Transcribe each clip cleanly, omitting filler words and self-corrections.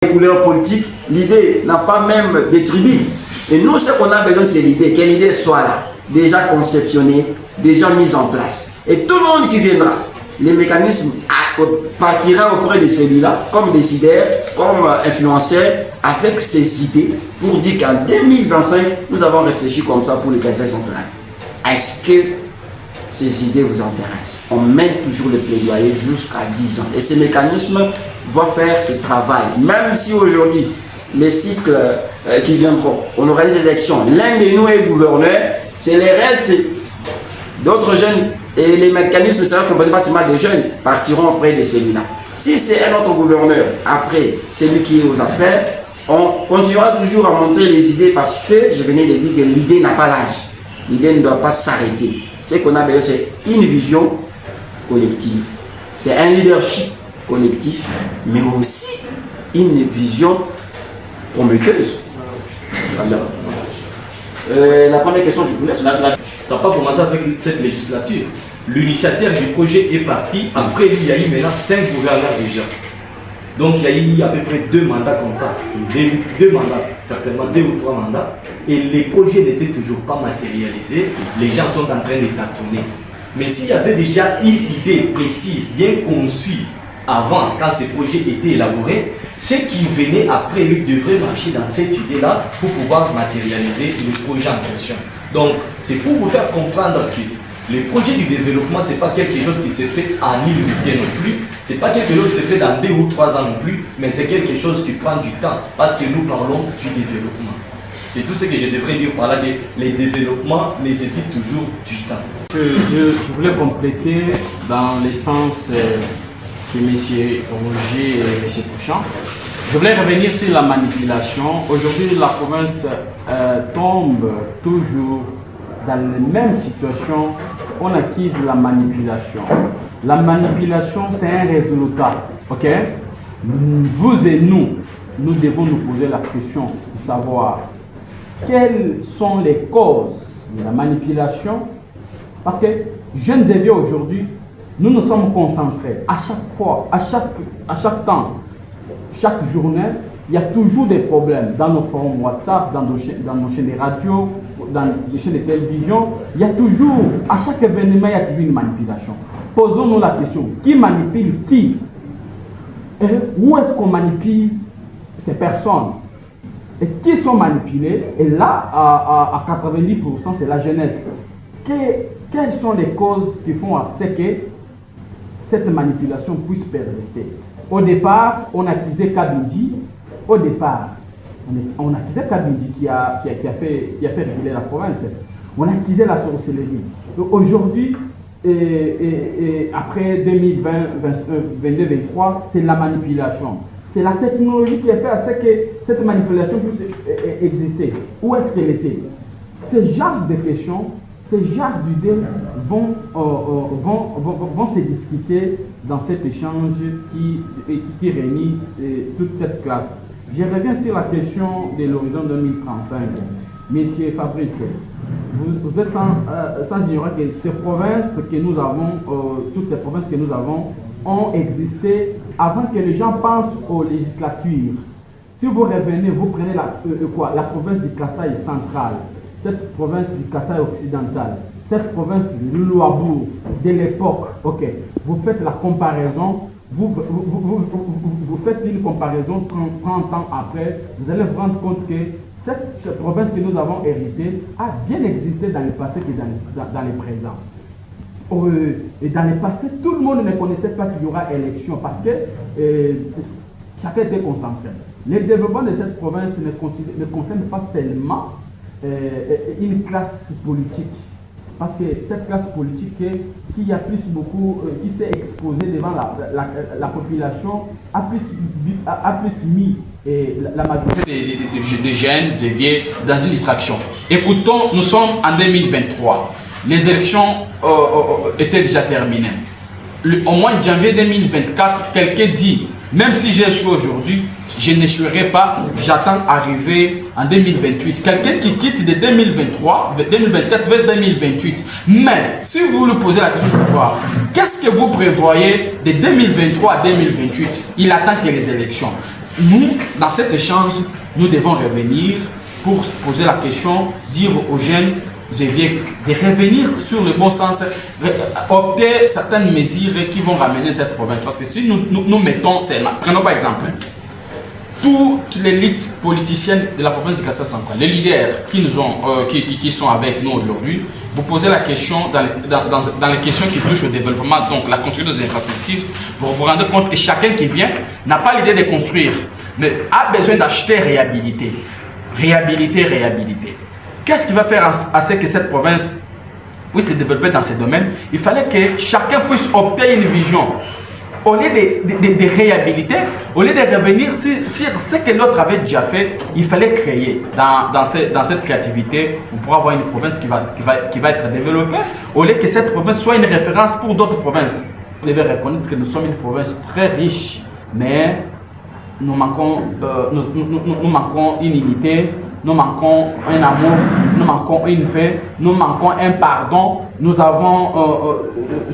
couleurs politiques, l'idée n'a pas même des tribus. Et nous, ce qu'on a besoin, c'est l'idée, que l'idée soit là, déjà conceptionnée, déjà mise en place. Et tout le monde qui viendra, les mécanismes partira auprès de celui-là, comme décideur, comme influenceur, avec ses idées, pour dire qu'en 2025, nous avons réfléchi comme ça pour le Conseil central. Est-ce que ces idées vous intéressent? On mène toujours le plaidoyer jusqu'à 10 ans. Et ces mécanismes vont faire ce travail. Même si aujourd'hui, les cycles qui viendront, on aura des élections, l'un de nous est gouverneur, c'est les restes d'autres jeunes, et les mécanismes seront composés pas seulement des jeunes, partiront auprès de celui-là. Si c'est un autre gouverneur, après celui qui est aux affaires, on continuera toujours à montrer les idées parce que, je venais de dire que l'idée n'a pas l'âge. L'idée ne doit pas s'arrêter. Ce qu'on a besoin, c'est une vision collective. C'est un leadership collectif, mais aussi une vision prometteuse. La première question, je vous laisse. Ça n'a pas commencé avec cette législature. L'initiateur du projet est parti. Après lui, il y a eu maintenant 5 gouverneurs déjà. Donc il y a eu à peu près 2 mandats comme ça. 2 mandats, certainement 2 ou 3 mandats. Et les projets ne sont toujours pas matérialisés. Les gens sont en train de tâtonner. Mais s'il y avait déjà une idée précise, bien conçue, avant, quand ces projets étaient élaborés, ceux qui venaient après lui devraient marcher dans cette idée-là pour pouvoir matérialiser le projet en question. Donc, c'est pour vous faire comprendre que le projet du développement, ce n'est pas quelque chose qui s'est fait en une nuit non plus, ce n'est pas quelque chose qui s'est fait dans 2 ou 3 ans non plus, mais c'est quelque chose qui prend du temps, parce que nous parlons du développement. C'est tout ce que je devrais dire par là, que les développements nécessitent toujours du temps. Je voulais compléter dans le sens de M. Roger et M. Pouchant. Je voulais revenir sur la manipulation. Aujourd'hui, la province tombe toujours dans les mêmes situations. On acquise la manipulation. La manipulation, c'est un résultat. Ok? Vous et nous devons nous poser la question de savoir quelles sont les causes de la manipulation. Parce que, jeunes et vieux aujourd'hui, nous nous sommes concentrés à chaque fois, à chaque temps, chaque journée, il y a toujours des problèmes dans nos forums WhatsApp, dans nos chaînes de radio, dans les chaînes de télévision. Il y a toujours, à chaque événement, il y a toujours une manipulation. Posons-nous la question, qui manipule qui? Et où est-ce qu'on manipule ces personnes? Et qui sont manipulés? Et là, à 90%, c'est la jeunesse. Quelles sont les causes qui font à ce que cette manipulation puisse persister? Au départ, on accusait Kabindi. Au départ, on accusait Kabindi qui a fait réguler la province. On accusait la sorcellerie. Aujourd'hui, après 2020, 2022, 2023, c'est la manipulation. C'est la technologie qui a fait à ce que cette manipulation puisse exister. Où est-ce qu'elle était? Ces genres de questions, ces genres d'idées vont se discuter dans cet échange qui réunit toute cette classe. Je reviens sur la question de l'horizon 2035. Monsieur Fabrice, vous êtes sans ignorer que ces provinces que nous avons, toutes ces provinces que nous avons, ont existé avant que les gens pensent aux législatures. Si vous revenez, vous prenez la province du Kasaï central, cette province du Kasaï occidental, cette province du Luabourg de l'époque, ok, vous faites la comparaison, vous faites une comparaison 30 ans après, vous allez vous rendre compte que cette province que nous avons héritée a bien existé dans le passé que dans le présent. Et dans le passé, tout le monde ne connaissait pas qu'il y aura élection parce que chacun était concentré. Le développement de cette province ne concerne pas seulement une classe politique. Parce que cette classe politique qui s'est exposée devant la population a plus mis la majorité des jeunes, des vieux dans une distraction. Écoutons, nous sommes en 2023. Les élections étaient déjà terminées. Au mois de janvier 2024, quelqu'un dit, même si j'ai échoué aujourd'hui, je n'échouerai pas, j'attends arriver en 2028. Quelqu'un qui quitte de 2024 vers 2028. Mais si vous lui posez la question de savoir, qu'est-ce que vous prévoyez de 2023 à 2028? Il attend que les élections. nous, dans cet échange, nous devons revenir pour poser la question, dire aux jeunes vieux de revenir sur le bon sens, opter certaines mesures qui vont ramener cette province. Parce que si nous mettons seulement, prenons par exemple, toute l'élite politicienne de la province du Kassai central, les leaders qui sont avec nous aujourd'hui, vous posez la question dans les questions qui touchent au développement, donc la construction des infrastructures, vous vous rendez compte que chacun qui vient n'a pas l'idée de construire, mais a besoin d'acheter réhabiliter. Réhabiliter. Qu'est-ce qui va faire à ce que cette province puisse se développer dans ces domaines? Il fallait que chacun puisse opter une vision. Au lieu de réhabiliter, au lieu de revenir sur ce que l'autre avait déjà fait, il fallait créer. Dans cette créativité, on pourra avoir une province qui va être développée, au lieu que cette province soit une référence pour d'autres provinces. Vous devez reconnaître que nous sommes une province très riche, mais nous manquons une unité, nous manquons un amour, nous manquons une paix, nous manquons un pardon. Nous avons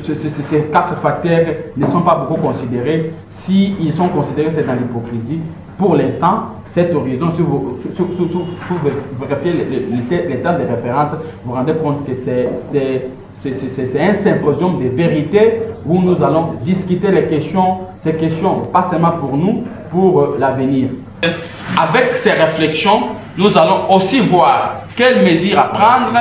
ces 4 facteurs ne sont pas beaucoup considérés. S'ils sont considérés, c'est dans l'hypocrisie. Pour l'instant, cet horizon, si vous vérifiez les termes de référence, vous vous rendez compte que c'est un symposium de vérité où nous allons discuter ces questions, pas seulement pour nous, pour l'avenir. Avec ces réflexions, nous allons aussi voir quelles mesures à prendre,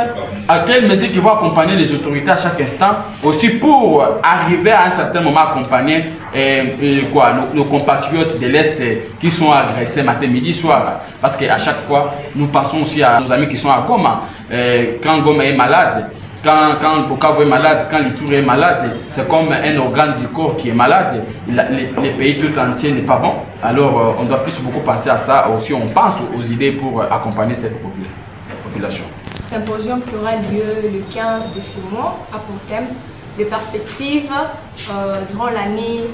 quelles mesures qui vont accompagner les autorités à chaque instant, aussi pour arriver à un certain moment à accompagner nos compatriotes de l'Est qui sont agressés matin, midi, soir. Parce qu'à chaque fois, nous passons aussi à nos amis qui sont à Goma. Quand Goma est malade, quand Bukavu est malade, quand l'Ituri est malade, c'est comme un organe du corps qui est malade. Le pays tout entier n'est pas bon. Alors, on doit plus beaucoup passer à ça. Aussi, on pense aux idées pour accompagner cette population. Symposium qui aura lieu le 15 de ce mois a pour thème les perspectives durant l'année,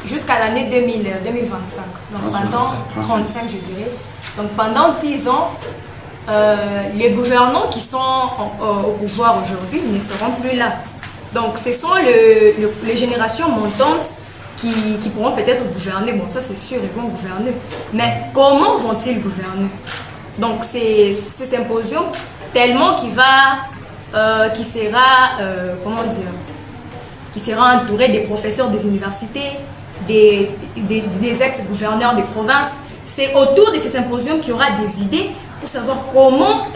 jusqu'à l'année 2025. Donc, pendant 35, je dirais. Donc, pendant 10 ans, les gouvernants qui sont au pouvoir aujourd'hui ne seront plus là. Donc ce sont les générations montantes qui pourront peut-être gouverner. Bon, ça c'est sûr, ils vont gouverner. Mais comment vont-ils gouverner? Donc c'est ce symposium tellement qui sera entouré des professeurs des universités, des ex-gouverneurs des provinces. C'est autour de ce symposium qu'il y aura des idées pour savoir comment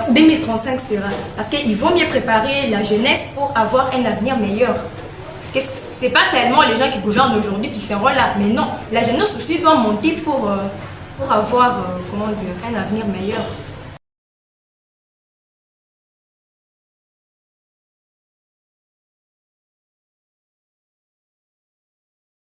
2035 sera. Parce qu'ils vont mieux préparer la jeunesse pour avoir un avenir meilleur. Parce que ce n'est pas seulement les gens qui gouvernent aujourd'hui qui seront là, mais non, la jeunesse aussi doit monter pour avoir un avenir meilleur.